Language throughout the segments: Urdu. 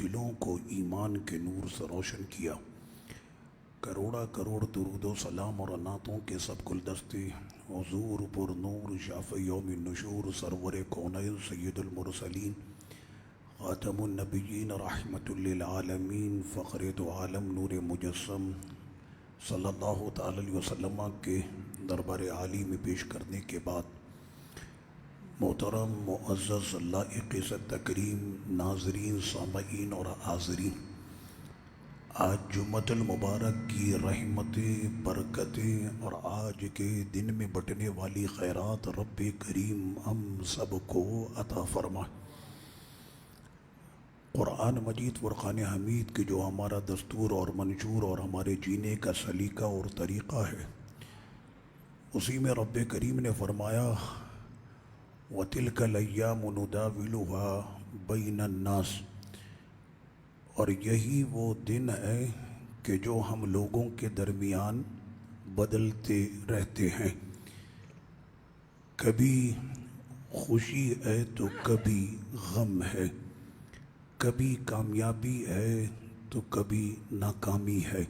دلوں کو ایمان کے نور سے روشن کیا۔ کروڑا کروڑ درود و سلام اور نعتوں کے سب گلدستے حضور پر نور شافع یوم النشور سرور کونین سید المرسلین خاتم النبیین رحمت للعالمین فخر دو عالم نور مجسم صلی اللہ تعالی علیہ وسلم کے دربار عالی میں پیش کرنے کے بعد، محترم معزز لائق عزت تکریم ناظرین سامعین اور حاضرین، آج جمعۃ المبارک کی رحمتیں برکتیں اور آج کے دن میں بٹنے والی خیرات رب کریم ہم سب کو عطا فرمائے۔ قرآن مجید فرقان حمید کے جو ہمارا دستور اور منشور اور ہمارے جینے کا سلیقہ اور طریقہ ہے، اسی میں رب کریم نے فرمایا وَتِلْكَ الْأَيَّامُ نُدَاوِلُهَا بَيْنَ النَّاسِ، اور یہی وہ دن ہے کہ جو ہم لوگوں کے درمیان بدلتے رہتے ہیں، کبھی خوشی ہے تو کبھی غم ہے، کبھی کامیابی ہے تو کبھی ناکامی ہے،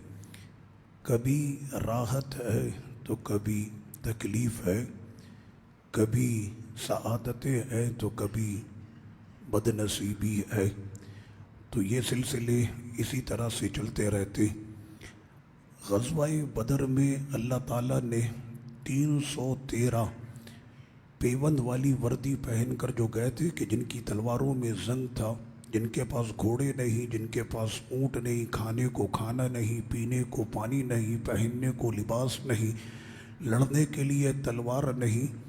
کبھی راحت ہے تو کبھی تکلیف ہے، کبھی سعادتیں ہیں تو کبھی بد نصیبی ہے۔ تو یہ سلسلے اسی طرح سے چلتے رہتے۔ غزوہ بدر میں اللہ تعالیٰ نے 313 پیوند والی وردی پہن کر جو گئے تھے کہ جن کی تلواروں میں زنگ تھا، جن کے پاس گھوڑے نہیں، جن کے پاس اونٹ نہیں، کھانے کو کھانا نہیں، پینے کو پانی نہیں، پہننے کو لباس نہیں، لڑنے کے لیے تلوار نہیں،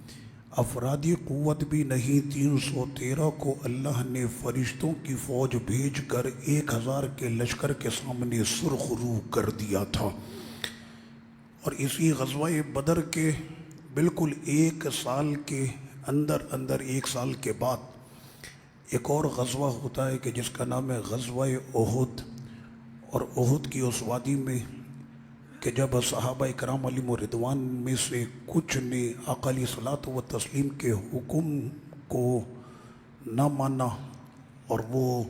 افرادی قوت بھی نہیں، 313 کو اللہ نے فرشتوں کی فوج بھیج کر 1000 کے لشکر کے سامنے سرخ رو کر دیا تھا۔ اور اسی غزوہ بدر کے بالکل 1 سال کے اندر 1 سال کے بعد ایک اور غزوہ ہوتا ہے کہ جس کا نام ہے غزوہ احد۔ اور احد کی اس وادی میں کہ جب صحابہ اکرام علیہم رضوان میں سے کچھ نے آقا علیہ الصلوۃ والتسلیم کے حکم کو نہ مانا اور وہ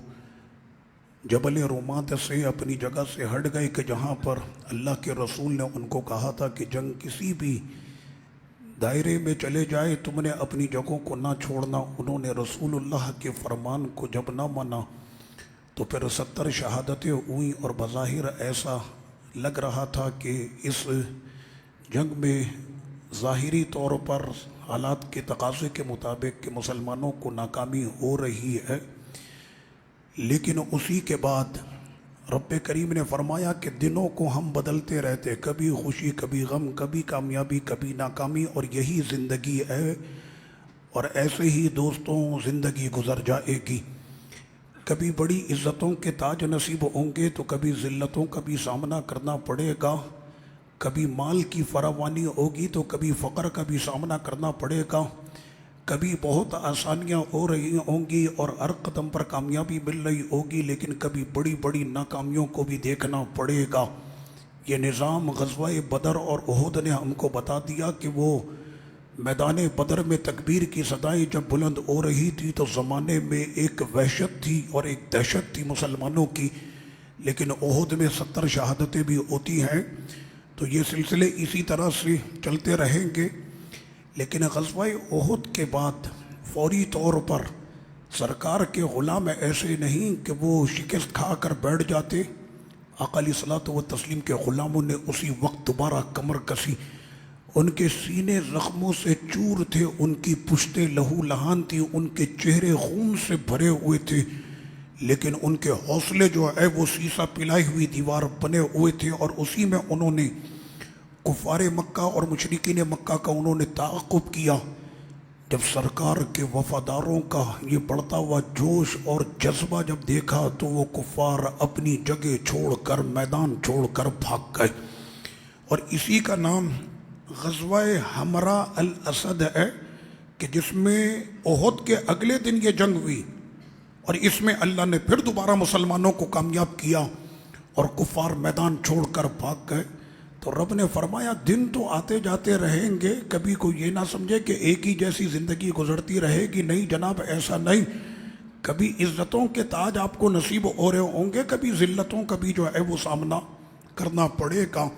جبل رومات سے اپنی جگہ سے ہٹ گئے کہ جہاں پر اللہ کے رسول نے ان کو کہا تھا کہ جنگ کسی بھی دائرے میں چلے جائے، تم نے اپنی جگہوں کو نہ چھوڑنا، انہوں نے رسول اللہ کے فرمان کو جب نہ مانا تو پھر 70 شہادتیں ہوئیں اور بظاہر ایسا لگ رہا تھا کہ اس جنگ میں ظاہری طور پر حالات کے تقاضے کے مطابق کہ مسلمانوں کو ناکامی ہو رہی ہے، لیکن اسی کے بعد رب کریم نے فرمایا کہ دنوں کو ہم بدلتے رہتے، کبھی خوشی کبھی غم، کبھی کامیابی کبھی ناکامی، اور یہی زندگی ہے اور ایسے ہی دوستوں زندگی گزر جائے گی۔ کبھی بڑی عزتوں کے تاج نصیب ہوں گے تو کبھی ذلتوں کا بھی سامنا کرنا پڑے گا، کبھی مال کی فراوانی ہوگی تو کبھی فقر کا بھی سامنا کرنا پڑے گا، کبھی بہت آسانیاں ہو رہی ہوں گی اور ہر قدم پر کامیابی مل رہی ہوگی، لیکن کبھی بڑی بڑی ناکامیوں کو بھی دیکھنا پڑے گا۔ یہ نظام غزوہ بدر اور احد نے ہم کو بتا دیا کہ وہ میدان بدر میں تکبیر کی صدائیں جب بلند ہو رہی تھی تو زمانے میں ایک وحشت تھی اور ایک دہشت تھی مسلمانوں کی، لیکن احد میں 70 شہادتیں بھی ہوتی ہیں۔ تو یہ سلسلے اسی طرح سے چلتے رہیں گے، لیکن غزوہ احد کے بعد فوری طور پر سرکار کے غلام ایسے نہیں کہ وہ شکست کھا کر بیٹھ جاتے۔ آقا علیہ الصلوۃ والتسلیم کے غلاموں نے اسی وقت دوبارہ کمر کسی، ان کے سینے زخموں سے چور تھے، ان کی پشتیں لہو لہان تھی، ان کے چہرے خون سے بھرے ہوئے تھے، لیکن ان کے حوصلے جو ہے وہ سیسا پلائی ہوئی دیوار بنے ہوئے تھے، اور اسی میں انہوں نے کفار مکہ اور مشرکین مکہ کا انہوں نے تعاقب کیا۔ جب سرکار کے وفاداروں کا یہ بڑھتا ہوا جوش اور جذبہ جب دیکھا تو وہ کفار اپنی جگہ چھوڑ کر میدان چھوڑ کر بھاگ گئے، اور اسی کا نام غزوہ حمراء الاسد ہے کہ جس میں احد کے اگلے دن یہ جنگ ہوئی، اور اس میں اللہ نے پھر دوبارہ مسلمانوں کو کامیاب کیا اور کفار میدان چھوڑ کر بھاگ گئے۔ تو رب نے فرمایا دن تو آتے جاتے رہیں گے، کبھی کوئی یہ نہ سمجھے کہ ایک ہی جیسی زندگی گزرتی رہے گی، نہیں جناب ایسا نہیں، کبھی عزتوں کے تاج آپ کو نصیب ہو رہے ہوں گے، کبھی ذلتوں کا بھی جو ہے وہ سامنا کرنا پڑے گا۔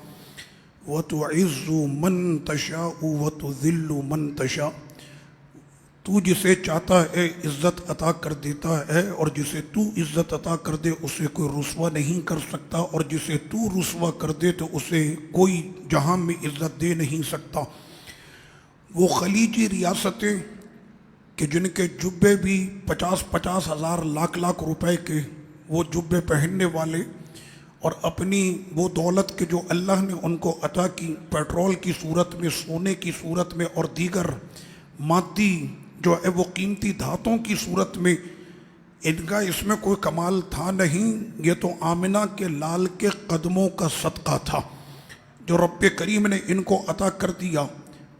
وَتُعِزُّ مَن تَشَاءُ وَتُذِلُّ مَن تَشَاءُ، تو جسے چاہتا ہے عزت عطا کر دیتا ہے، اور جسے تو عزت عطا کر دے اسے کوئی رسوا نہیں کر سکتا، اور جسے تو رسوا کر دے تو اسے کوئی جہاں میں عزت دے نہیں سکتا۔ وہ خلیجی ریاستیں کہ جن کے جبے بھی 50,000 ہزار لاکھ روپے کے وہ جبے پہننے والے، اور اپنی وہ دولت کے جو اللہ نے ان کو عطا کی پیٹرول کی صورت میں، سونے کی صورت میں، اور دیگر مادی جو ہے وہ قیمتی دھاتوں کی صورت میں، ان کا اس میں کوئی کمال تھا نہیں، یہ تو آمنہ کے لال کے قدموں کا صدقہ تھا جو رب کریم نے ان کو عطا کر دیا۔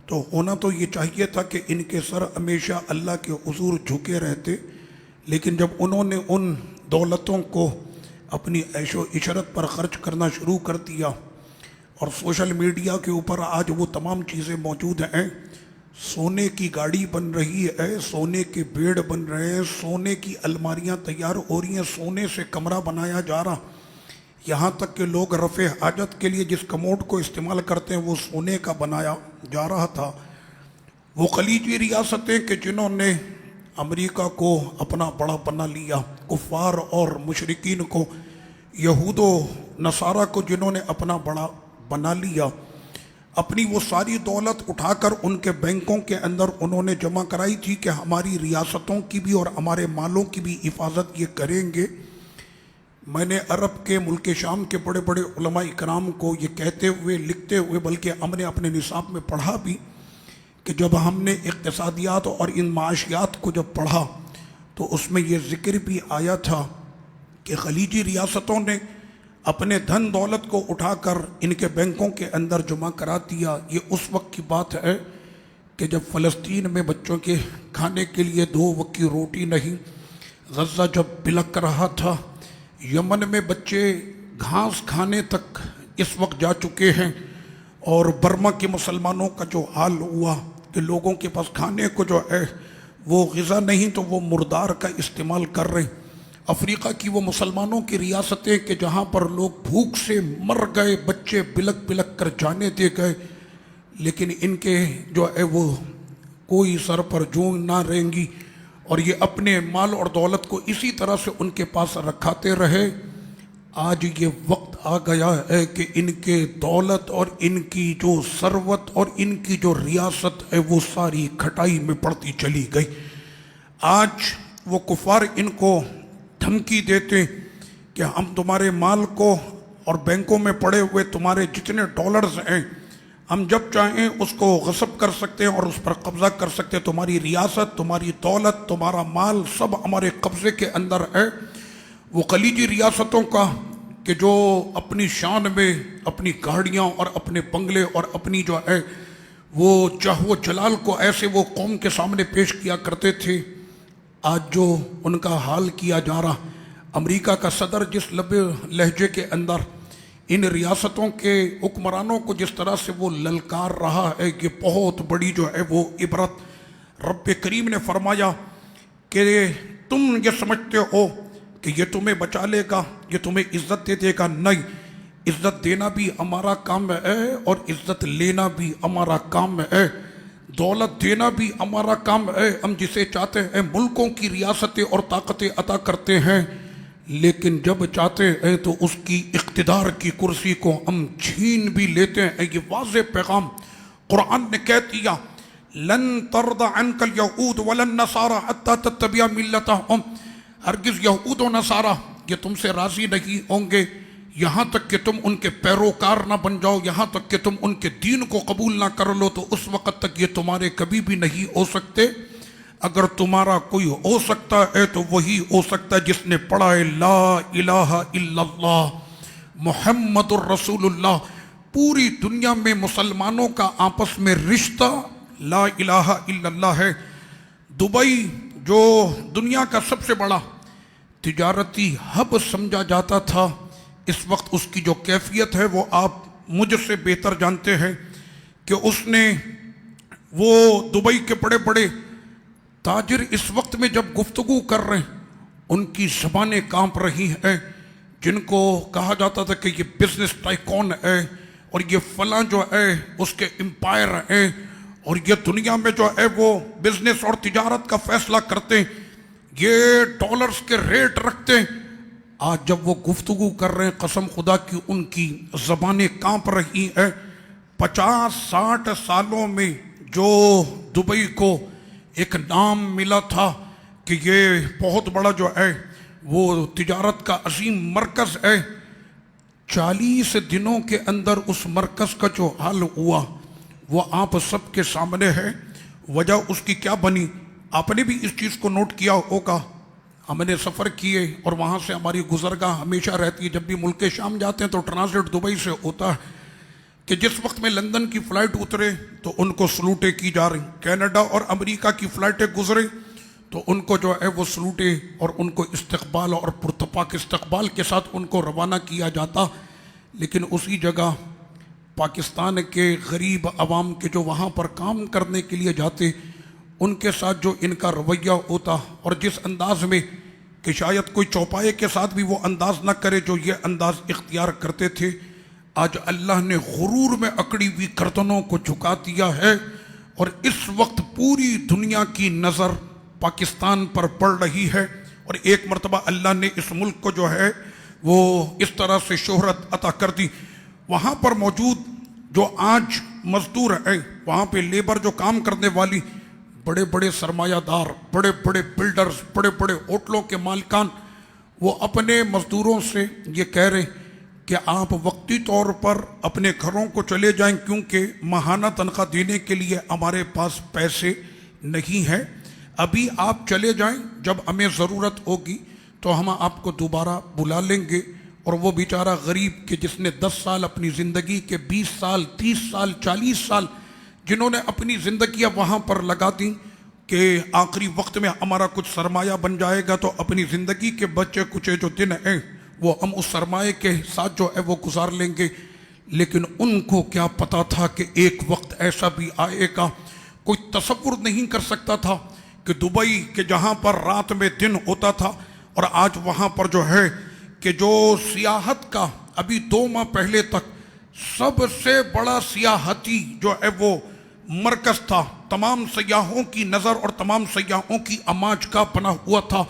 تو ہونا تو یہ چاہیے تھا کہ ان کے سر ہمیشہ اللہ کے حضور جھکے رہتے، لیکن جب انہوں نے ان دولتوں کو اپنی عیش و عشرت پر خرچ کرنا شروع کر دیا، اور سوشل میڈیا کے اوپر آج وہ تمام چیزیں موجود ہیں، سونے کی گاڑی بن رہی ہے، سونے کے بیڑ بن رہے ہیں، سونے کی الماریاں تیار ہو رہی ہیں، سونے سے کمرہ بنایا جا رہا، یہاں تک کہ لوگ رفع حاجت کے لیے جس کموڈ کو استعمال کرتے ہیں وہ سونے کا بنایا جا رہا تھا۔ وہ خلیجی ریاستیں کہ جنہوں نے امریکہ کو اپنا بڑا بنا لیا، کفار اور مشرکین کو، یہود و نصارہ کو جنہوں نے اپنا بڑا بنا لیا، اپنی وہ ساری دولت اٹھا کر ان کے بینکوں کے اندر انہوں نے جمع کرائی تھی کہ ہماری ریاستوں کی بھی اور ہمارے مالوں کی بھی حفاظت یہ کریں گے۔ میں نے عرب کے ملک شام کے بڑے بڑے علماء اکرام کو یہ کہتے ہوئے، لکھتے ہوئے، بلکہ ہم نے اپنے نصاب میں پڑھا بھی کہ جب ہم نے اقتصادیات اور ان معاشیات کو جب پڑھا تو اس میں یہ ذکر بھی آیا تھا کہ خلیجی ریاستوں نے اپنے دھن دولت کو اٹھا کر ان کے بینکوں کے اندر جمع کرا دیا۔ یہ اس وقت کی بات ہے کہ جب فلسطین میں بچوں کے کھانے کے لیے 2 وقت کی روٹی نہیں، غزہ جب بلک رہا تھا، یمن میں بچے گھاس کھانے تک اس وقت جا چکے ہیں، اور برما کے مسلمانوں کا جو حال ہوا کہ لوگوں کے پاس کھانے کو جو ہے وہ غذا نہیں تو وہ مردار کا استعمال کر رہے ہیں۔ افریقہ کی وہ مسلمانوں کی ریاستیں کہ جہاں پر لوگ بھوک سے مر گئے، بچے بلک بلک کر جانے دے گئے، لیکن ان کے جو ہے وہ کوئی سر پر جون نہ رینگی، اور یہ اپنے مال اور دولت کو اسی طرح سے ان کے پاس رکھاتے رہے۔ آج یہ وقت آ گیا ہے کہ ان کے دولت اور ان کی جو ثروت اور ان کی جو ریاست ہے وہ ساری کھٹائی میں پڑتی چلی گئی۔ آج وہ کفار ان کو دھمکی دیتے کہ ہم تمہارے مال کو اور بینکوں میں پڑے ہوئے تمہارے جتنے ڈالرز ہیں ہم جب چاہیں اس کو غصب کر سکتے ہیں اور اس پر قبضہ کر سکتے ہیں، تمہاری ریاست، تمہاری دولت، تمہارا مال سب ہمارے قبضے کے اندر ہے۔ وہ خلیجی ریاستوں کا کہ جو اپنی شان میں اپنی گاڑیاں اور اپنے بنگلے اور اپنی جو ہے وہ چاہ و جلال کو ایسے وہ قوم کے سامنے پیش کیا کرتے تھے، آج جو ان کا حال کیا جا رہا، امریکہ کا صدر جس لبے لہجے کے اندر ان ریاستوں کے حکمرانوں کو جس طرح سے وہ للکار رہا ہے، یہ بہت بڑی جو ہے وہ عبرت۔ رب کریم نے فرمایا کہ تم یہ سمجھتے ہو کہ یہ تمہیں بچا لے گا، یہ تمہیں عزت دے دے گا، نہیں، عزت دینا بھی ہمارا کام ہے اور عزت لینا بھی ہمارا کام ہے، دولت دینا بھی ہمارا کام ہے۔ ہم جسے چاہتے ہیں ملکوں کی ریاستیں اور طاقتیں عطا کرتے ہیں، لیکن جب چاہتے ہیں تو اس کی اقتدار کی کرسی کو ہم چھین بھی لیتے ہیں۔ یہ واضح پیغام قرآن نے کہہ دیا، لن ترضى عنك اليهود ولا النصارى حتى تتبع ملتهم، ہرگز یہود و نصارہ یہ تم سے راضی نہیں ہوں گے یہاں تک کہ تم ان کے پیروکار نہ بن جاؤ، یہاں تک کہ تم ان کے دین کو قبول نہ کر لو، تو اس وقت تک یہ تمہارے کبھی بھی نہیں ہو سکتے۔ اگر تمہارا کوئی ہو سکتا ہے تو وہی ہو سکتا ہے جس نے پڑھا ہے لا الہ الا اللہ محمد الرسول اللہ۔ پوری دنیا میں مسلمانوں کا آپس میں رشتہ لا الہ الا اللہ ہے۔ دبئی جو دنیا کا سب سے بڑا تجارتی ہب سمجھا جاتا تھا، اس وقت اس کی جو کیفیت ہے وہ آپ مجھ سے بہتر جانتے ہیں کہ اس نے وہ دبئی کے بڑے بڑے تاجر اس وقت میں جب گفتگو کر رہے ہیں ان کی زبانیں کانپ رہی ہیں، جن کو کہا جاتا تھا کہ یہ بزنس ٹائکون ہے اور یہ فلاں جو ہے اس کے امپائر ہیں اور یہ دنیا میں جو ہے وہ بزنس اور تجارت کا فیصلہ کرتے، یہ ڈالرز کے ریٹ رکھتے، آج جب وہ گفتگو کر رہے ہیں قسم خدا کی ان کی زبانیں کانپ رہی ہیں۔ 50-60 سالوں میں جو دبئی کو ایک نام ملا تھا کہ یہ بہت بڑا جو ہے وہ تجارت کا عظیم مرکز ہے، 40 دنوں کے اندر اس مرکز کا جو حال ہوا وہ آپ سب کے سامنے ہے۔ وجہ اس کی کیا بنی؟ آپ نے بھی اس چیز کو نوٹ کیا ہوگا، ہم نے سفر کیے اور وہاں سے ہماری گزرگاہ ہمیشہ رہتی ہے، جب بھی ملک شام جاتے ہیں تو ٹرانزٹ دبئی سے ہوتا ہے کہ جس وقت میں لندن کی فلائٹ اترے تو ان کو سلوٹیں کی جا رہی، کینیڈا اور امریکہ کی فلائٹیں گزرے تو ان کو جو ہے وہ سلوٹیں اور ان کو استقبال اور پرتپاک استقبال کے ساتھ ان کو روانہ کیا جاتا، لیکن اسی جگہ پاکستان کے غریب عوام کے جو وہاں پر کام کرنے کے لیے جاتے، ان کے ساتھ جو ان کا رویہ ہوتا اور جس انداز میں کہ شاید کوئی چوپائے کے ساتھ بھی وہ انداز نہ کرے جو یہ انداز اختیار کرتے تھے، آج اللہ نے غرور میں اکڑی ہوئی گردنوں کو جھکا دیا ہے اور اس وقت پوری دنیا کی نظر پاکستان پر پڑ رہی ہے، اور ایک مرتبہ اللہ نے اس ملک کو جو ہے وہ اس طرح سے شہرت عطا کر دی۔ وہاں پر موجود جو آج مزدور ہیں، وہاں پہ لیبر جو کام کرنے والی، بڑے بڑے سرمایہ دار، بڑے بڑے بلڈرز، بڑے بڑے ہوٹلوں کے مالکان، وہ اپنے مزدوروں سے یہ کہہ رہے کہ آپ وقتی طور پر اپنے گھروں کو چلے جائیں کیونکہ ماہانہ تنخواہ دینے کے لیے ہمارے پاس پیسے نہیں ہیں، ابھی آپ چلے جائیں، جب ہمیں ضرورت ہوگی تو ہم آپ کو دوبارہ بلا لیں گے۔ اور وہ بیچارہ غریب کہ جس نے 10 سال اپنی زندگی کے 20 سال 30 سال 40 سال جنہوں نے اپنی زندگیاں وہاں پر لگا دیں کہ آخری وقت میں ہمارا کچھ سرمایہ بن جائے گا تو اپنی زندگی کے بچے کچھ جو دن ہیں وہ ہم اس سرمایہ کے ساتھ جو ہے وہ گزار لیں گے، لیکن ان کو کیا پتا تھا کہ ایک وقت ایسا بھی آئے گا۔ کوئی تصور نہیں کر سکتا تھا کہ دبئی کہ جہاں پر رات میں دن ہوتا تھا اور آج وہاں پر جو ہے کہ جو سیاحت کا ابھی 2 ماہ پہلے تک سب سے بڑا سیاحتی جو ہے وہ مرکز تھا، تمام سیاحوں کی نظر اور تمام سیاحوں کی اماج کا بنا ہوا تھا،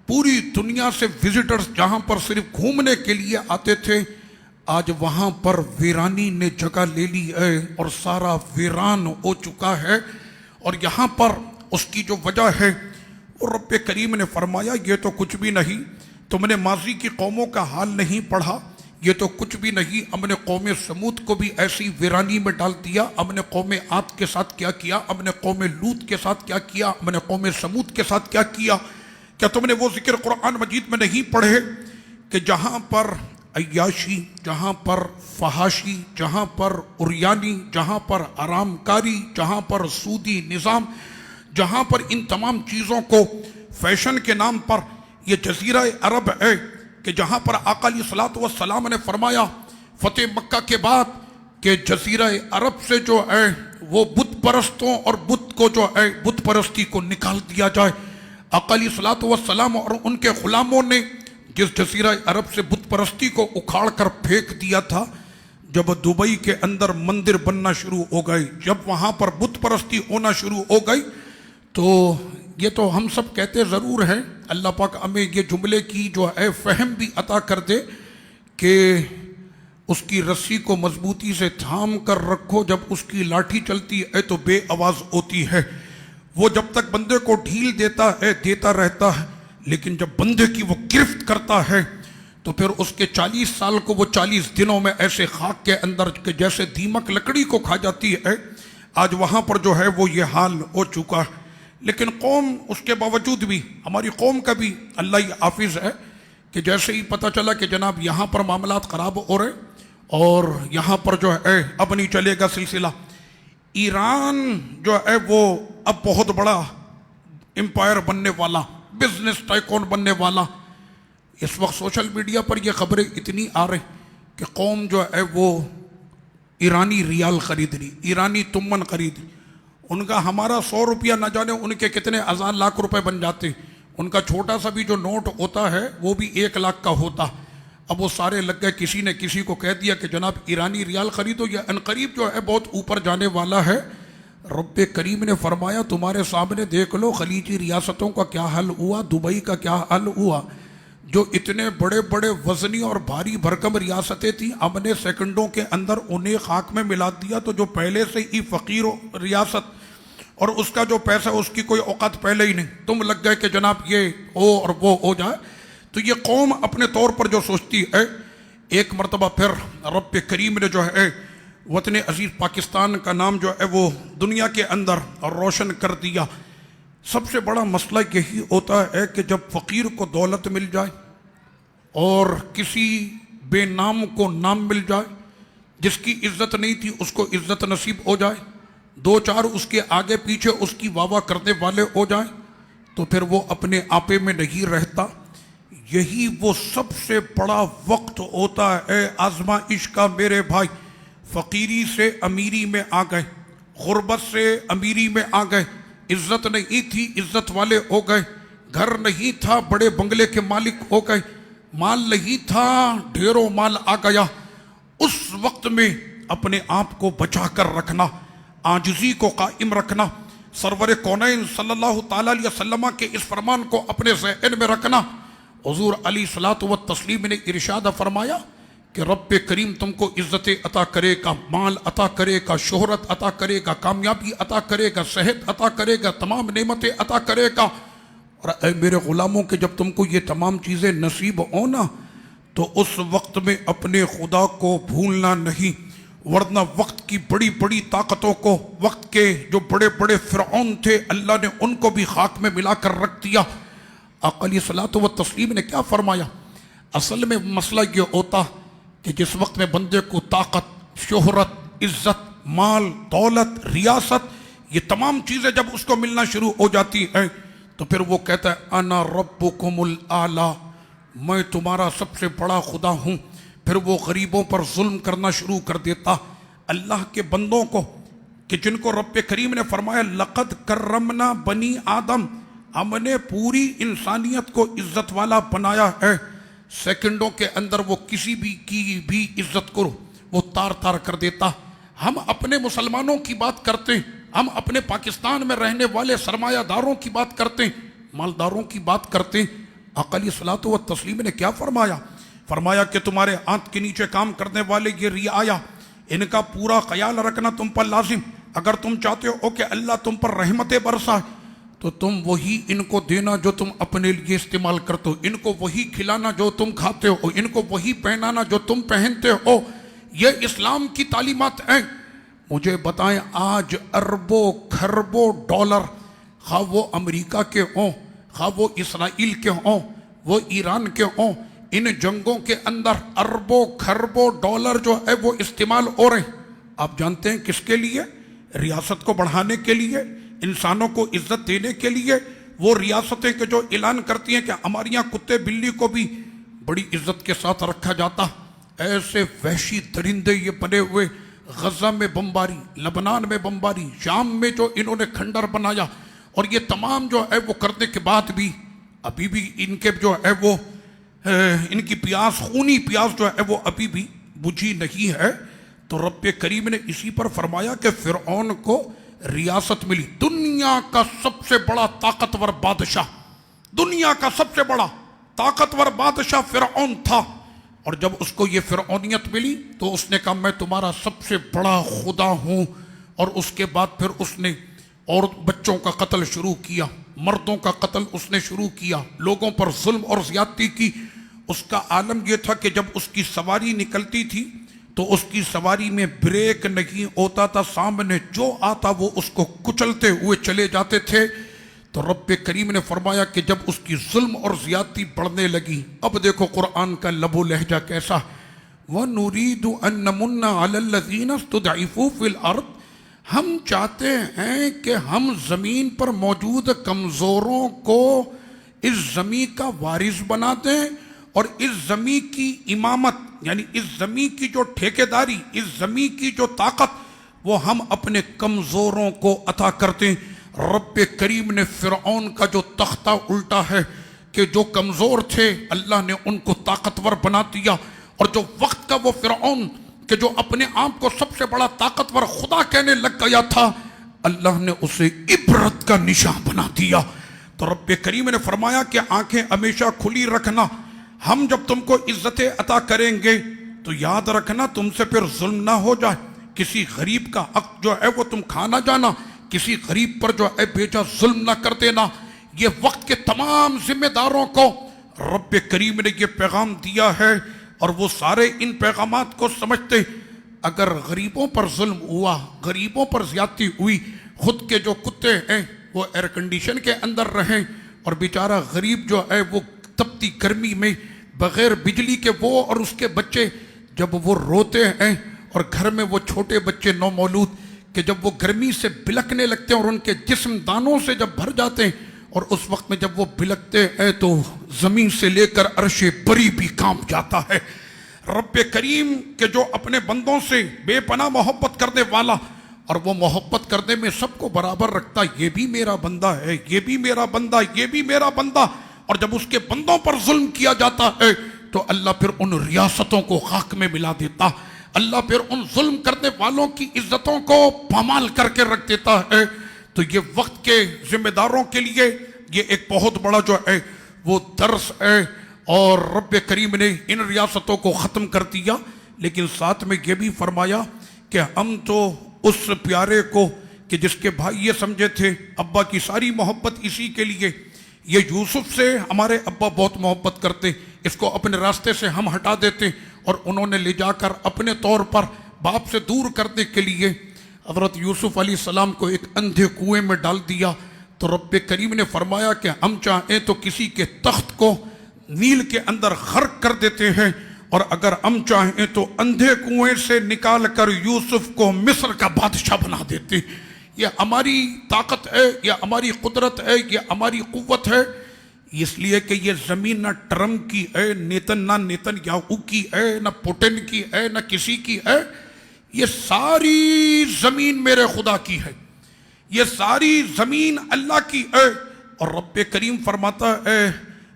پوری دنیا سے وزٹرز جہاں پر صرف گھومنے کے لیے آتے تھے، آج وہاں پر ویرانی نے جگہ لے لی ہے اور سارا ویران ہو چکا ہے۔ اور یہاں پر اس کی جو وجہ ہے وہ رب کریم نے فرمایا یہ تو کچھ بھی نہیں، تم نے ماضی کی قوموں کا حال نہیں پڑھا، یہ تو کچھ بھی نہیں، ہم نے قوم سمود کو بھی ایسی ویرانی میں ڈال دیا، ہم نے قوم عاد کے ساتھ کیا کیا، ہم نے قوم لوط کے ساتھ کیا کیا، ہم نے قوم سمود کے ساتھ کیا کیا۔ کیا تم نے وہ ذکر قرآن مجید میں نہیں پڑھے کہ جہاں پر عیاشی، جہاں پر فحاشی، جہاں پر عریانی، جہاں پر حرام کاری، جہاں پر سودی نظام، جہاں پر ان تمام چیزوں کو فیشن کے نام پر یہ جزیرہ عرب ہے کہ جہاں پر آقا علیہ الصلوۃ والسلام نے فرمایا فتح مکہ کے بعد کہ جزیرہ عرب سے جو ہے وہ بت پرستوں اور بت کو جو ہے بت پرستی کو نکال دیا جائے۔ آقا علیہ الصلوۃ والسلام اور ان کے غلاموں نے جس جزیرہ عرب سے بت پرستی کو اکھاڑ کر پھینک دیا تھا، جب دبئی کے اندر مندر بننا شروع ہو گئے، جب وہاں پر بت پرستی ہونا شروع ہو گئی، تو یہ تو ہم سب کہتے ضرور ہیں، اللہ پاک ہمیں یہ جملے کی جو ہے فہم بھی عطا کر دے کہ اس کی رسی کو مضبوطی سے تھام کر رکھو، جب اس کی لاٹھی چلتی ہے تو بے آواز ہوتی ہے۔ وہ جب تک بندے کو ڈھیل دیتا ہے دیتا رہتا ہے، لیکن جب بندے کی وہ گرفت کرتا ہے تو پھر اس کے 40 سال کو وہ 40 دنوں میں ایسے خاک کے اندر کہ جیسے دیمک لکڑی کو کھا جاتی ہے، آج وہاں پر جو ہے وہ یہ حال ہو چکا ہے۔ لیکن قوم اس کے باوجود بھی، ہماری قوم کا بھی اللہ ہی حافظ ہے کہ جیسے ہی پتہ چلا کہ جناب یہاں پر معاملات خراب ہو رہے اور یہاں پر جو ہے اب نہیں چلے گا سلسلہ، ایران جو ہے وہ اب بہت بڑا امپائر بننے والا، بزنس ٹائکون بننے والا، اس وقت سوشل میڈیا پر یہ خبریں اتنی آ رہی کہ قوم جو ہے وہ ایرانی ریال خرید لی، ایرانی تمن خرید لی، ان کا ہمارا 100 روپیہ نہ جانے ان کے کتنے ہزار لاکھ روپے بن جاتے۔ ان کا چھوٹا سا بھی جو نوٹ ہوتا ہے وہ بھی 1 لاکھ کا ہوتا. اب وہ سارے لگ گئے, کسی نے کسی کو کہہ دیا کہ جناب ایرانی ریال خریدو, یہ عنقریب جو ہے بہت اوپر جانے والا ہے. رب کریم نے فرمایا تمہارے سامنے دیکھ لو خلیجی ریاستوں کا کیا حل ہوا, دبئی کا کیا حل ہوا. جو اتنے بڑے بڑے وزنی اور بھاری بھرکم ریاستیں تھیں, ہم نے سیکنڈوں کے اندر انہیں خاک میں ملا دیا. تو جو پہلے سے ہی فقیر ریاست اور اس کا جو پیسہ اس کی کوئی اوقات پہلے ہی نہیں, تم لگ گئے کہ جناب یہ ہو اور وہ ہو جائے. تو یہ قوم اپنے طور پر جو سوچتی ہے, ایک مرتبہ پھر رب کریم نے جو ہے وطن عزیز پاکستان کا نام جو ہے وہ دنیا کے اندر روشن کر دیا. سب سے بڑا مسئلہ یہی ہوتا ہے کہ جب فقیر کو دولت مل جائے اور کسی بے نام کو نام مل جائے, جس کی عزت نہیں تھی اس کو عزت نصیب ہو جائے, 2-4 اس کے آگے پیچھے اس کی واہ واہ کرنے والے ہو جائیں, تو پھر وہ اپنے آپے میں نہیں رہتا. یہی وہ سب سے بڑا وقت ہوتا ہے آزمائش کا میرے بھائی. فقیری سے امیری میں آ گئے, غربت سے امیری میں آ گئے, عزت نہیں تھی عزت والے ہو گئے, گھر نہیں تھا بڑے بنگلے کے مالک ہو گئے, مال نہیں تھا ڈھیروں مال آ گیا. اس وقت میں اپنے آپ کو بچا کر رکھنا, عاجزی کو قائم رکھنا, سرور کونین صلی اللہ تعالی علیہ وسلم کے اس فرمان کو اپنے ذہن میں رکھنا. حضور علیہ الصلوۃ والتسلیم نے ارشاد فرمایا کہ رب کریم تم کو عزت عطا کرے گا, مال عطا کرے گا, شہرت عطا کرے گا, کامیابی عطا کرے گا, صحت عطا کرے گا, تمام نعمتیں عطا کرے گا. اور اے میرے غلاموں کہ جب تم کو یہ تمام چیزیں نصیب ہونا تو اس وقت میں اپنے خدا کو بھولنا نہیں, ورنہ وقت کی بڑی بڑی طاقتوں کو, وقت کے جو بڑے بڑے فرعون تھے اللہ نے ان کو بھی خاک میں ملا کر رکھ دیا. آقا علیہ الصلوۃ والتسلیم نے کیا فرمایا؟ اصل میں مسئلہ یہ ہوتا کہ جس وقت میں بندے کو طاقت, شہرت, عزت, مال, دولت, ریاست, یہ تمام چیزیں جب اس کو ملنا شروع ہو جاتی ہیں تو پھر وہ کہتا ہے انا ربکم الاعلی, میں تمہارا سب سے بڑا خدا ہوں. پھر وہ غریبوں پر ظلم کرنا شروع کر دیتا. اللہ کے بندوں کو کہ جن کو رب کریم نے فرمایا لقد کرمنا بنی آدم, ہم نے پوری انسانیت کو عزت والا بنایا ہے. سیکنڈوں کے اندر وہ کسی بھی کی بھی عزت کرو وہ تار تار کر دیتا. ہم اپنے مسلمانوں کی بات کرتے ہیں, ہم اپنے پاکستان میں رہنے والے سرمایہ داروں کی بات کرتے ہیں, مالداروں کی بات کرتے ہیں. آقا علیہ الصلوۃ والتسلیم نے کیا فرمایا؟ فرمایا کہ تمہارے ہاتھ کے نیچے کام کرنے والے یہ رعایا, ان کا پورا خیال رکھنا تم پر لازم. اگر تم چاہتے ہو کہ اللہ تم پر رحمتیں برسائے تو تم وہی ان کو دینا جو تم اپنے لیے استعمال کرتے ہو, ان کو وہی کھلانا جو تم کھاتے ہو, ان کو وہی پہنانا جو تم پہنتے ہو. یہ اسلام کی تعلیمات ہیں. مجھے بتائیں آج اربوں کھربوں ڈالر, خواہ وہ امریکہ کے ہوں, خواہ وہ اسرائیل کے ہوں, وہ ایران کے ہوں, ان جنگوں کے اندر اربوں کھربوں ڈالر جو ہے وہ استعمال ہو رہے ہیں. آپ جانتے ہیں کس کے لیے؟ ریاست کو بڑھانے کے لیے, انسانوں کو عزت دینے کے لیے. وہ ریاستیں کہ جو اعلان کرتی ہیں کہ ہمارے یہاں کتے بلی کو بھی بڑی عزت کے ساتھ رکھا جاتا. ایسے وحشی درندے یہ بنے ہوئے, غزہ میں بمباری, لبنان میں بمباری, شام میں جو انہوں نے کھنڈر بنایا, اور یہ تمام جو ہے وہ کرنے کے بعد بھی ابھی بھی ان کے جو ہے وہ ان کی پیاس, خونی پیاس جو ہے وہ ابھی بھی بجھی نہیں ہے. تو رب کریم نے اسی پر فرمایا کہ فرعون کو ریاست ملی, دنیا کا سب سے بڑا طاقتور بادشاہ, دنیا کا سب سے بڑا طاقتور بادشاہ فرعون تھا. اور جب اس کو یہ فرعونیت ملی تو اس نے کہا میں تمہارا سب سے بڑا خدا ہوں. اور اس کے بعد پھر اس نے اور بچوں کا قتل شروع کیا, مردوں کا قتل اس نے شروع کیا, لوگوں پر ظلم اور زیادتی کی. اس کا عالم یہ تھا کہ جب اس کی سواری نکلتی تھی تو اس کی سواری میں بریک نہیں ہوتا تھا, سامنے جو آتا وہ اس کو کچلتے ہوئے چلے جاتے تھے. تو رب کریم نے فرمایا کہ جب اس کی ظلم اور زیادتی بڑھنے لگی, اب دیکھو قرآن کا لب و لہجہ کیسا, وَنُرِيدُ أَن نَّمُنَّ عَلَى الَّذِينَ اسْتُضْعِفُوا فِي الْأَرْضِ, ہم چاہتے ہیں کہ ہم زمین پر موجود کمزوروں کو اس زمین کا وارث بنا دیں, اور اس زمین کی امامت یعنی اس زمین کی جو ٹھیکیداری, اس زمین کی جو طاقت وہ ہم اپنے کمزوروں کو عطا کرتے ہیں. رب کریم نے فرعون کا جو تختہ الٹا ہے کہ جو کمزور تھے اللہ نے ان کو طاقتور بنا دیا، اور جو وقت کا وہ فرعون کہ جو اپنے آپ کو سب سے بڑا طاقتور خدا کہنے لگ گیا تھا، اللہ نے اسے عبرت کا نشان بنا دیا۔ تو رب کریم نے فرمایا کہ آنکھیں ہمیشہ کھلی رکھنا، ہم جب تم کو عزتیں عطا کریں گے تو یاد رکھنا تم سے پھر ظلم نہ ہو جائے، کسی غریب کا حق جو ہے وہ تم کھا نہ جانا، کسی غریب پر جو ہے بیجا ظلم نہ کر دینا۔ یہ وقت کے تمام ذمہ داروں کو رب کریم نے یہ پیغام دیا ہے، اور وہ سارے ان پیغامات کو سمجھتے۔ اگر غریبوں پر ظلم ہوا، غریبوں پر زیادتی ہوئی، خود کے جو کتے ہیں وہ ایئر کنڈیشن کے اندر رہیں، اور بیچارہ غریب جو ہے وہ تپتی گرمی میں بغیر بجلی کے وہ اور اس کے بچے جب وہ روتے ہیں، اور گھر میں وہ چھوٹے بچے نومولود کہ جب وہ گرمی سے بلکنے لگتے ہیں اور ان کے جسم دانوں سے جب بھر جاتے ہیں، اور اس وقت میں جب وہ بلکتے ہیں تو زمین سے لے کر عرش بری بھی کانپ جاتا ہے۔ رب کریم کہ جو اپنے بندوں سے بے پناہ محبت کرنے والا، اور وہ محبت کرنے میں سب کو برابر رکھتا، یہ بھی میرا بندہ ہے، یہ بھی میرا بندہ، یہ بھی میرا بندہ، اور جب اس کے بندوں پر ظلم کیا جاتا ہے تو اللہ پھر ان ریاستوں کو خاک میں ملا دیتا، اللہ پھر ان ظلم کرنے والوں کی عزتوں کو پامال کر کے رکھ دیتا ہے۔ تو یہ وقت کے ذمہ داروں کے لیے یہ ایک بہت بڑا جو ہے وہ درس ہے، اور رب کریم نے ان ریاستوں کو ختم کر دیا، لیکن ساتھ میں یہ بھی فرمایا کہ ہم تو اس پیارے کو کہ جس کے بھائی یہ سمجھے تھے ابا کی ساری محبت اسی کے لیے، یہ یوسف سے ہمارے ابا بہت محبت کرتے، اس کو اپنے راستے سے ہم ہٹا دیتے، اور انہوں نے لے جا کر اپنے طور پر باپ سے دور کرنے کے لیے حضرت یوسف علیہ السلام کو ایک اندھے کنویں میں ڈال دیا۔ تو رب کریم نے فرمایا کہ ہم چاہیں تو کسی کے تخت کو نیل کے اندر غرق کر دیتے ہیں، اور اگر ہم چاہیں تو اندھے کنویں سے نکال کر یوسف کو مصر کا بادشاہ بنا دیتے۔ یہ ہماری طاقت ہے، یہ ہماری قدرت ہے، یہ ہماری قوت ہے، اس لیے کہ یہ زمین نہ ٹرمپ کی ہے، نہ نیتن یاہو کی ہے، نہ پوٹن کی ہے، نہ کسی کی ہے، یہ ساری زمین میرے خدا کی ہے، یہ ساری زمین اللہ کی ہے۔ اور رب کریم فرماتا ہے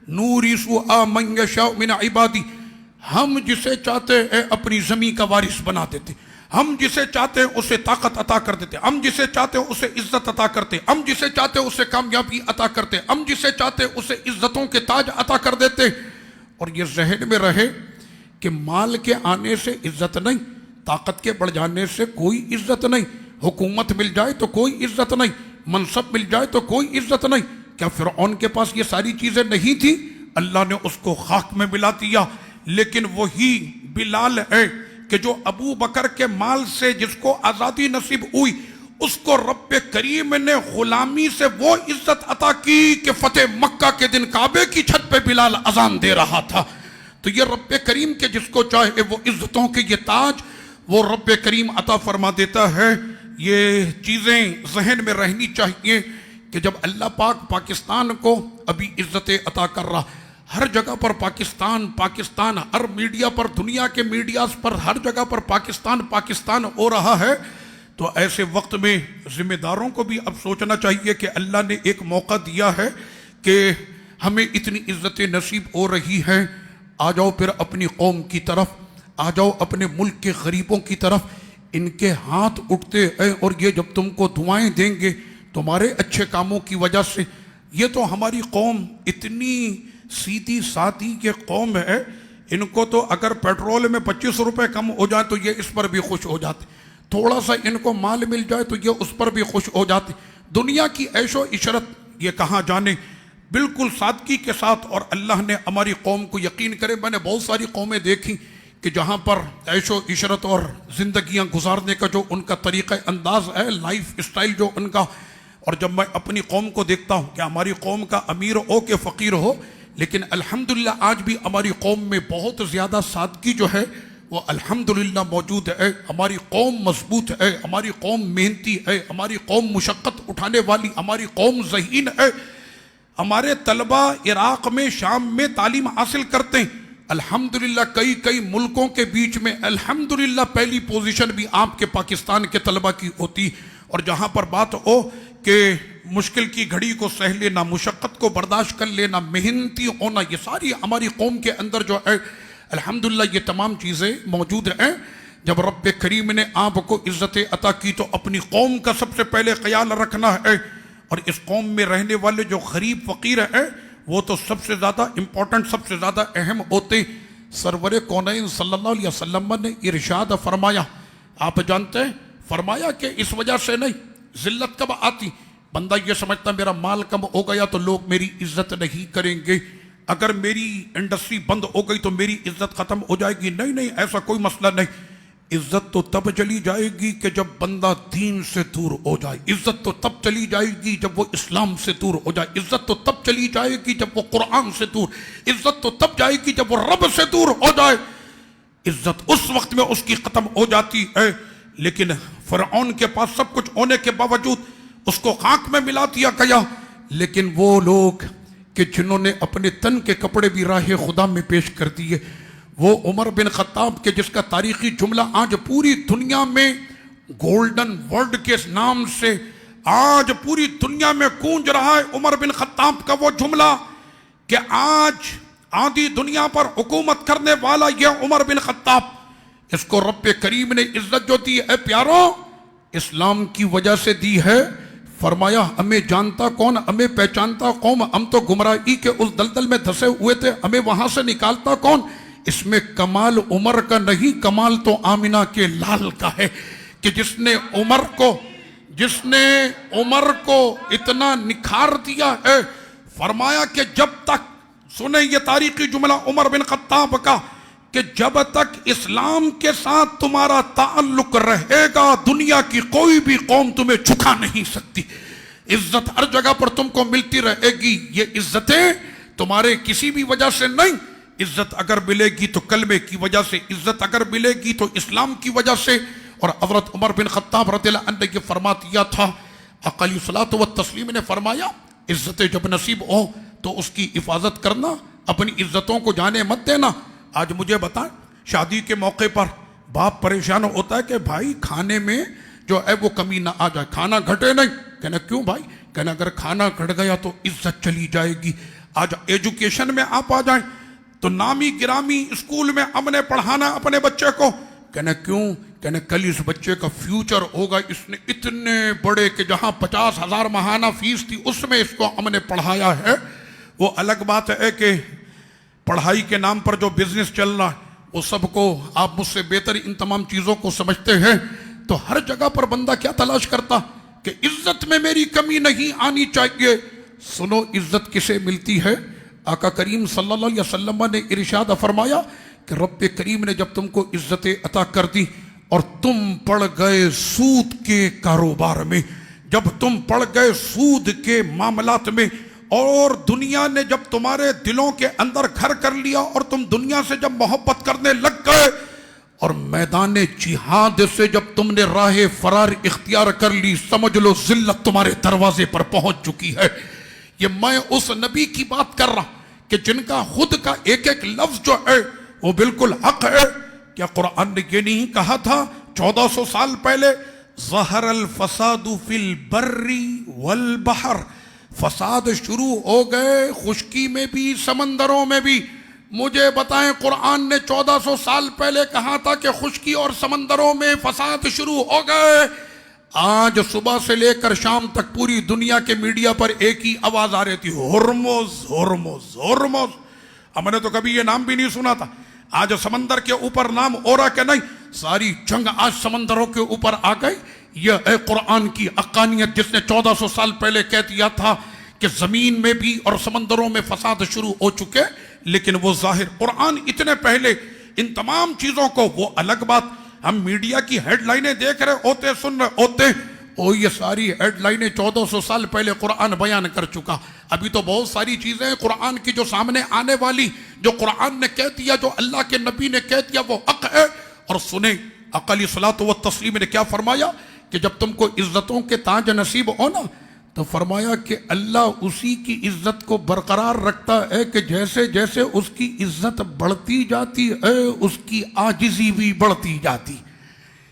نورث من یشاء من عبادی، ہم جسے چاہتے ہیں اپنی زمین کا وارث بنا دیتے، ہم جسے چاہتے ہیں اسے طاقت عطا کر دیتے، ہم جسے چاہتے ہیں اسے عزت عطا کرتے، ہم جسے چاہتے ہیں اسے کامیابی عطا کرتے، ہم جسے چاہتے ہیں اسے عزتوں کے تاج عطا کر دیتے۔ اور یہ ذہن میں رہے کہ مال کے آنے سے عزت نہیں، طاقت کے بڑھ جانے سے کوئی عزت نہیں، حکومت مل جائے تو کوئی عزت نہیں، منصب مل جائے تو کوئی عزت نہیں۔ کیا فرعون کے پاس یہ ساری چیزیں نہیں تھی؟ اللہ نے اس کو خاک میں ملا دیا، لیکن وہی بلال ہے کہ جو ابو بکر کے مال سے جس کو آزادی نصیب ہوئی، اس کو رب کریم نے غلامی سے وہ عزت عطا کی کہ فتح مکہ کے دن کعبے کی چھت پہ بلال اذان دے رہا تھا۔ تو یہ رب کریم کے جس کو چاہے وہ عزتوں کے یہ تاج وہ رب کریم عطا فرما دیتا ہے۔ یہ چیزیں ذہن میں رہنی چاہیے کہ جب اللہ پاک پاکستان کو ابھی عزتیں عطا کر رہا، ہر جگہ پر پاکستان، ہر میڈیا پر، دنیا کے میڈیاز پر ہر جگہ پر پاکستان ہو رہا ہے، تو ایسے وقت میں ذمہ داروں کو بھی اب سوچنا چاہیے کہ اللہ نے ایک موقع دیا ہے کہ ہمیں اتنی عزتیں نصیب ہو رہی ہیں، آ جاؤ پھر اپنی قوم کی طرف، آ جاؤ اپنے ملک کے غریبوں کی طرف۔ ان کے ہاتھ اٹھتے ہیں اور یہ جب تم کو دعائیں دیں گے تمہارے اچھے کاموں کی وجہ سے۔ یہ تو ہماری قوم اتنی سیدھی سادی یہ قوم ہے، ان کو تو اگر پیٹرول میں 25 روپے کم ہو جائے تو یہ اس پر بھی خوش ہو جاتے، تھوڑا سا ان کو مال مل جائے تو یہ اس پر بھی خوش ہو جاتے۔ دنیا کی عیش و عشرت یہ کہاں جانے، بالکل سادگی کے ساتھ۔ اور اللہ نے ہماری قوم کو یقین کرے، میں نے بہت ساری قومیں دیکھی کہ جہاں پر عیش و عشرت اور زندگیاں گزارنے کا جو ان کا طریقہ انداز ہے، لائف اسٹائل جو ان کا، اور جب میں اپنی قوم کو دیکھتا ہوں کہ ہماری قوم کا امیر ہو کہ فقیر ہو، لیکن الحمدللہ آج بھی ہماری قوم میں بہت زیادہ سادگی جو ہے وہ الحمدللہ موجود ہے۔ ہماری قوم مضبوط ہے، ہماری قوم محنتی ہے، ہماری قوم مشقت اٹھانے والی، ہماری قوم ذہین ہے۔ ہمارے طلبہ عراق میں، شام میں تعلیم حاصل کرتے ہیں، الحمدللہ کئی ملکوں کے بیچ میں الحمدللہ پہلی پوزیشن بھی آپ کے پاکستان کے طلبہ کی ہوتی۔ اور جہاں پر بات ہو کہ مشکل کی گھڑی کو سہ لینا، مشقت کو برداشت کر لینا، محنتی ہونا، یہ ساری ہماری قوم کے اندر جو ہے الحمدللہ یہ تمام چیزیں موجود ہیں۔ جب رب کریم نے آپ کو عزت عطا کی تو اپنی قوم کا سب سے پہلے خیال رکھنا ہے، اور اس قوم میں رہنے والے جو غریب فقیر ہیں وہ تو سب سے زیادہ امپورٹنٹ، سب سے زیادہ اہم ہوتے۔ سرور کونین صلی اللہ علیہ وسلم نے ارشاد فرمایا، آپ جانتے ہیں، فرمایا کہ اس وجہ سے نہیں، ذلت کب آتی، بندہ یہ سمجھتا میرا مال کم ہو گیا تو لوگ میری عزت نہیں کریں گے، اگر میری انڈسٹری بند ہو گئی تو میری عزت ختم ہو جائے گی۔ نہیں نہیں، ایسا کوئی مسئلہ نہیں، عزت تو تب چلی جائے گی کہ جب بندہ دین سے دور ہو جائے، عزت تو تب چلی جائے گی جب وہ اسلام سے دور ہو جائے، عزت تو تب چلی جائے گی جب وہ قرآن سے دور، عزت تو تب جائے گی جب وہ رب سے دور ہو جائے، عزت اس وقت میں اس کی ختم ہو جاتی ہے۔ لیکن فرعون کے پاس سب کچھ ہونے کے باوجود اس کو خاک میں ملا دیا گیا، لیکن وہ لوگ کہ جنہوں نے اپنے تن کے کپڑے بھی راہ خدا میں پیش کر دیے، وہ عمر بن خطاب کے جس کا تاریخی جملہ آج پوری دنیا میں گولڈن ورڈ کے نام سے آج پوری دنیا میں گونج رہا ہے، عمر بن خطاب کا وہ جملہ کہ آج آدھی دنیا پر حکومت کرنے والا یہ عمر بن خطاب، اس کو رب کریم نے عزت جو دی ہے پیاروں اسلام کی وجہ سے دی ہے۔ فرمایا ہمیں جانتا کون، ہمیں پہچانتا قوم، ہم تو گمراہی کے اس دلدل میں دھسے ہوئے تھے، ہمیں وہاں سے نکالتا کون۔ اس میں کمال عمر کا نہیں، کمال تو آمنہ کے لال کا ہے کہ جس نے عمر کو اتنا نکھار دیا ہے۔ فرمایا کہ جب تک، سنیں یہ تاریخی جملہ عمر بن خطاب کا، کہ جب تک اسلام کے ساتھ تمہارا تعلق رہے گا دنیا کی کوئی بھی قوم تمہیں جھکا نہیں سکتی، عزت ہر جگہ پر تم کو ملتی رہے گی۔ یہ عزتیں تمہارے کسی بھی وجہ سے نہیں، عزت اگر ملے گی تو کلمے کی وجہ سے، عزت اگر ملے گی تو اسلام کی وجہ سے۔ اور حضرت عمر بن خطاب رضی اللہ عنہ نے یہ فرما دیا تھا، آقا علیہ الصلوۃ والتسلیم نے فرمایا عزتیں جب نصیب ہو تو اس کی حفاظت کرنا، اپنی عزتوں کو جانے مت دینا۔ آج مجھے بتائیں شادی کے موقع پر باپ پریشان ہوتا ہے کہ بھائی کھانے میں جو ہے وہ کمی نہ آ جائے، کھانا گھٹے نہیں۔ کہنا کیوں بھائی؟ کہنا اگر کھانا گھٹ گیا تو عزت چلی جائے گی۔ آج ایجوکیشن میں آپ آ جائیں تو نامی گرامی اسکول میں ہم نے پڑھانا اپنے بچے کو، کہنا کیوں؟ کہنا کل اس بچے کا فیوچر ہوگا، اس نے اتنے بڑے کہ جہاں 50,000 ماہانہ فیس تھی اس میں اس کو ہم نے پڑھایا ہے۔ وہ الگ بات ہے کہ پڑھائی کے نام پر جو بزنس چل رہا ہے وہ سب کو آپ مجھ سے بہتر ان تمام چیزوں کو سمجھتے ہیں۔ تو ہر جگہ پر بندہ کیا تلاش کرتا کہ عزت میں میری کمی نہیں آنی چاہیے۔ سنو عزت کسے ملتی ہے؟ آقا کریم صلی اللہ علیہ وسلم نے ارشاد فرمایا کہ رب کریم نے جب تم کو عزت عطا کر دی اور تم پڑ گئے سود کے کاروبار میں، جب تم پڑ گئے سود کے معاملات میں، اور دنیا نے جب تمہارے دلوں کے اندر گھر کر لیا اور تم دنیا سے جب محبت کرنے لگ گئے، اور میدان جہاد سے جب تم نے راہ فرار اختیار کر لی، سمجھ لو ذلت تمہارے دروازے پر پہنچ چکی ہے۔ یہ میں اس نبی کی بات کر رہا کہ جن کا خود کا ایک ایک لفظ جو ہے وہ بالکل حق ہے۔ کیا قرآن نے یہ نہیں کہا تھا 1400 سال پہلے ظہر الفساد فی البر والبحر، فساد شروع ہو گئے خشکی میں بھی سمندروں میں بھی۔ مجھے بتائیں قرآن نے 1400 سال پہلے کہا تھا کہ خشکی اور سمندروں میں فساد شروع ہو گئے؟ آج صبح سے لے کر شام تک پوری دنیا کے میڈیا پر ایک ہی آواز آ رہی تھی، ہرمز ہرمز ہرمز۔ ہم نے تو کبھی یہ نام بھی نہیں سنا تھا، آج سمندر کے اوپر نام ہو رہا کہ نہیں؟ ساری جنگ آج سمندروں کے اوپر آ گئی۔ یہ ہے قرآن کی حقانیت جس نے 1400 سال پہلے کہہ دیا تھا کہ زمین میں بھی اور سمندروں میں فساد شروع ہو چکے، لیکن وہ ظاہر قرآن اتنے پہلے ان تمام چیزوں کو، وہ الگ بات ہم میڈیا کی ہیڈ لائنیں دیکھ رہے ہوتے، سن رہے ہوتے، اور یہ ساری ہیڈ لائنیں 1400 سال پہلے قرآن بیان کر چکا۔ ابھی تو بہت ساری چیزیں قرآن کی جو سامنے آنے والی، جو قرآن نے کہہ دیا، جو اللہ کے نبی نے کہہ دیا، وہ حق ہے۔ اور سنیں آقا علیہ الصلوۃ والتسلیم نے کیا فرمایا کہ جب تم کو عزتوں کے تاج نصیب ہونا تو فرمایا کہ اللہ اسی کی عزت کو برقرار رکھتا ہے کہ جیسے جیسے اس کی عزت بڑھتی جاتی ہے اس کی عاجزی بھی بڑھتی جاتی۔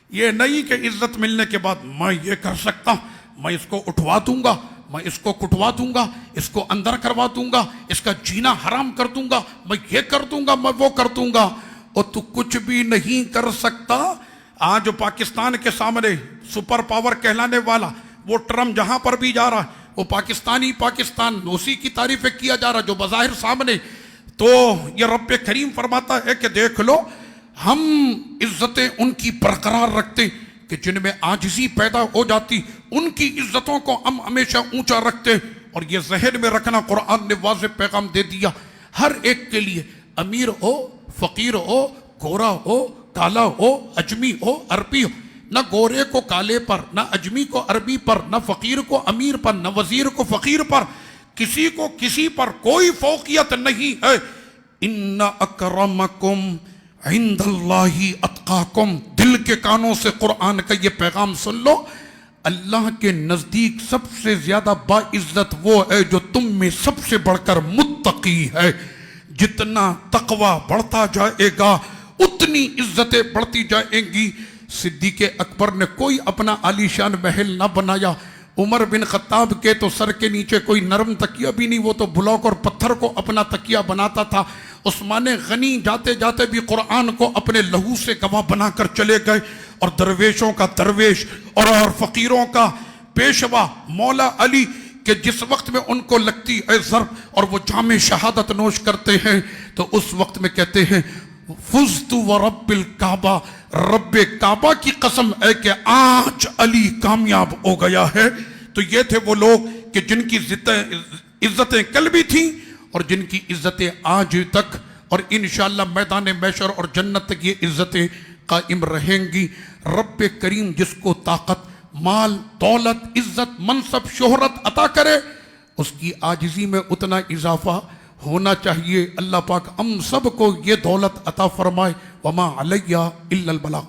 یہ نہیں کہ عزت ملنے کے بعد میں یہ کر سکتا ہوں، میں اس کو اٹھوا دوں گا، میں اس کو کٹوا دوں گا، اس کو اندر کروا دوں گا، اس کا جینا حرام کر دوں گا، میں یہ کر دوں گا، میں وہ کر دوں گا، اور تو کچھ بھی نہیں کر سکتا۔ آج پاکستان کے سامنے سپر پاور کہلانے والا وہ ٹرمپ جہاں پر بھی جا رہا ہے وہ پاکستانی پاکستان اسی کی تعریفیں کیا جا رہا جو بظاہر سامنے۔ تو یہ رب کریم فرماتا ہے کہ دیکھ لو ہم عزتیں ان کی برقرار رکھتے کہ جن میں عاجزی پیدا ہو جاتی، ان کی عزتوں کو ہم ہمیشہ اونچا رکھتے۔ اور یہ ذہن میں رکھنا، قرآن نے واضح پیغام دے دیا ہر ایک کے لیے، امیر ہو، فقیر ہو، گورا ہو، کالا ہو، اجمی ہو، عربی ہو، نہ گورے کو کالے پر، نہ اجمی کو عربی پر، نہ فقیر کو امیر پر، نہ وزیر کو فقیر پر، کسی کو کسی پر کوئی فوقیت نہیں ہے۔ ان اکرمکم عند اللہ اتقاکم۔ دل کے کانوں سے قرآن کا یہ پیغام سن لو، اللہ کے نزدیک سب سے زیادہ باعزت وہ ہے جو تم میں سب سے بڑھ کر متقی ہے۔ جتنا تقوی بڑھتا جائے گا اتنی عزتیں بڑھتی جائیں گی۔ صدیق اکبر نے کوئی اپنا عالیشان محل نہ بنایا، عمر بن خطاب کے تو سر کے نیچے کوئی نرم تکیہ بھی نہیں، وہ تو بلاک اور پتھر کو اپنا تکیہ بناتا تھا۔ عثمان غنی جاتے جاتے بھی قرآن کو اپنے لہو سے گواہ بنا کر چلے گئے، اور درویشوں کا درویش اور فقیروں کا پیشوا مولا علی کہ جس وقت میں ان کو لگتی ہے ضرب اور وہ جام شہادت نوش کرتے ہیں تو اس وقت میں کہتے ہیں فزت ورب الکعبہ، رب کعبہ کی قسم ہے کہ آج علی کامیاب ہو گیا ہے۔ تو یہ تھے وہ لوگ کہ جن کی عزتیں کل بھی تھیں اور جن کی عزتیں آج تک، اور انشاءاللہ میدان محشر اور جنت تک یہ عزتیں قائم رہیں گی۔ رب کریم جس کو طاقت، مال، دولت، عزت، منصب، شہرت عطا کرے اس کی عاجزی میں اتنا اضافہ ہونا چاہیے۔ اللہ پاک ہم سب کو یہ دولت عطا فرمائے۔ وما علیہ الا البلاغ۔